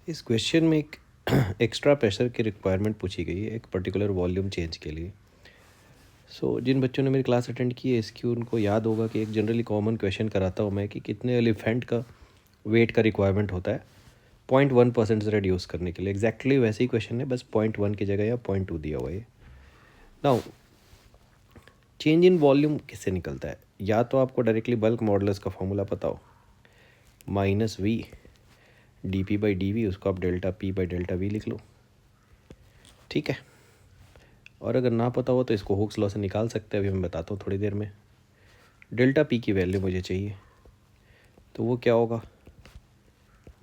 इस क्वेश्चन में एक एक्स्ट्रा प्रेशर की रिक्वायरमेंट पूछी गई है एक पर्टिकुलर वॉल्यूम चेंज के लिए। जिन बच्चों ने मेरी क्लास अटेंड की है इसकी उनको याद होगा कि एक जनरली कॉमन क्वेश्चन कराता हूँ मैं कि कितने एलिफेंट का वेट का रिक्वायरमेंट होता है 0.1% से रिड्यूस करने के लिए। एग्जैक्टली वैसे ही क्वेश्चन है, बस 0.1 की जगह या 0.2 दिया हुआ है। नाउ चेंज इन वॉल्यूम किससे निकलता है? या तो आपको डायरेक्टली बल्क मॉडुलस का फॉर्मूला पता हो, -v dp/dv, उसको आप डेल्टा p/डेल्टा v लिख लो, ठीक है। और अगर ना पता हो तो इसको हुक्स लॉ से निकाल सकते हैं, अभी मैं बताता हूँ थोड़ी देर में। डेल्टा पी की वैल्यू मुझे चाहिए, तो वो क्या होगा,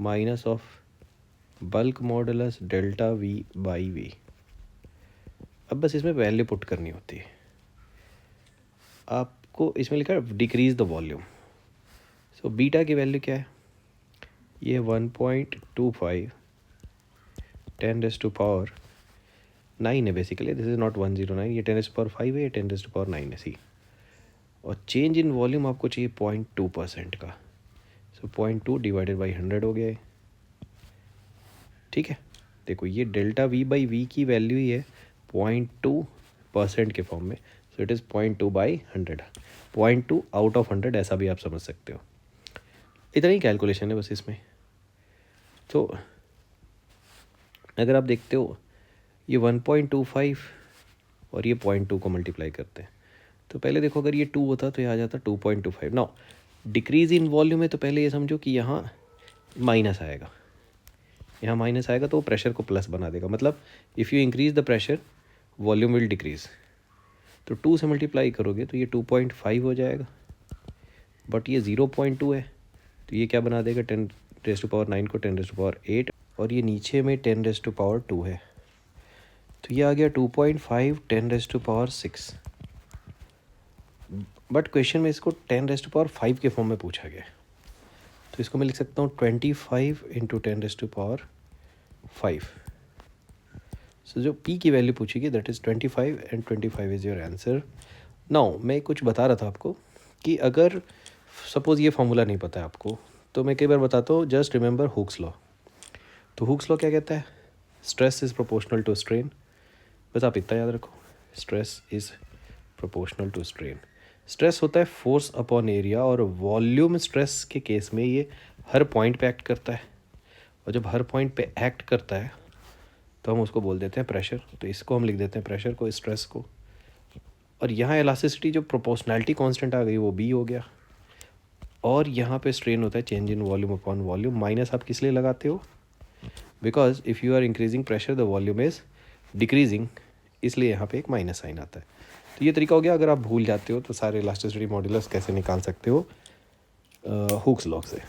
minus of bulk modulus delta v/v। अब बस इसमें वैल्यू पुट करनी होती है। आपको इसमें लिखा है डिक्रीज द वॉल्यूम। बीटा की वैल्यू क्या है, ये 1.25 10⁻9 है बेसिकली। दिस इज़ नॉट 109, ये 10⁻5 है, ये 10⁻9 है सी। और चेंज इन वॉल्यूम आपको चाहिए 0.2% का। 0.2 डिवाइडेड बाई 100 हो गया है, ठीक है। देखो ये डेल्टा v/v की वैल्यू ही है 0.2% के फॉर्म में, so it is 0.2/100, 0.2 out of 100 ऐसा भी आप समझ सकते हो। इतना ही कैलकुलेशन है बस इसमें। तो अगर आप देखते हो ये 1.25 और ये 0.2 को मल्टीप्लाई करते हैं, तो पहले देखो अगर ये 2 होता तो ये आ जाता 2.25। नाउ डिक्रीज इन वॉल्यूम है तो पहले ये समझो कि यहाँ माइनस आएगा, यहाँ माइनस आएगा तो वो प्रेशर को प्लस बना देगा। मतलब if you increase the pressure volume will decrease. तो 2 से मल्टीप्लाई करोगे तो ये 2.5 हो जाएगा, बट ये 0.2 है तो ये क्या बना देगा, 10⁻9 को 10⁻8, और ये नीचे में 10⁻2 है, तो ये आ गया 2.5 10⁻6। बट क्वेश्चन में इसको 10⁻5 के फॉर्म में पूछा गया है, तो इसको मैं लिख सकता हूँ 25 इंटू 10⁻5। सो जो p की वैल्यू पूछेगी that is 25 and 25 is your answer. Now मैं कुछ बता रहा था आपको कि अगर सपोज़ ये फॉर्मूला नहीं पता है आपको, तो मैं कई बार बताता हूँ, जस्ट रिमेंबर हुक्स लॉ। तो हुक्स लॉ क्या कहता है, stress is proportional to strain. बस आप इतना याद रखो, stress is proportional to strain. Stress होता है फोर्स अपॉन एरिया, और वॉल्यूम स्ट्रेस के केस में ये हर पॉइंट पे एक्ट करता है, और जब हर पॉइंट पे एक्ट करता है तो हम उसको बोल देते हैं प्रेशर। तो इसको हम लिख देते हैं प्रेशर को, स्ट्रेस को। और यहाँ इलास्टिसिटी जो प्रोपोर्शनैलिटी कांस्टेंट आ गई वो b हो गया, और यहाँ पे स्ट्रेन होता है change in volume upon volume. Minus आप किस लिए लगाते हो, because if you are increasing pressure the volume is decreasing, इसलिए यहाँ पे एक माइनस साइन आता है। तो ये तरीका हो गया। अगर आप भूल जाते हो तो सारे इलास्टिसिटी मॉड्यूलस कैसे निकाल सकते हो हुक्स लॉ से।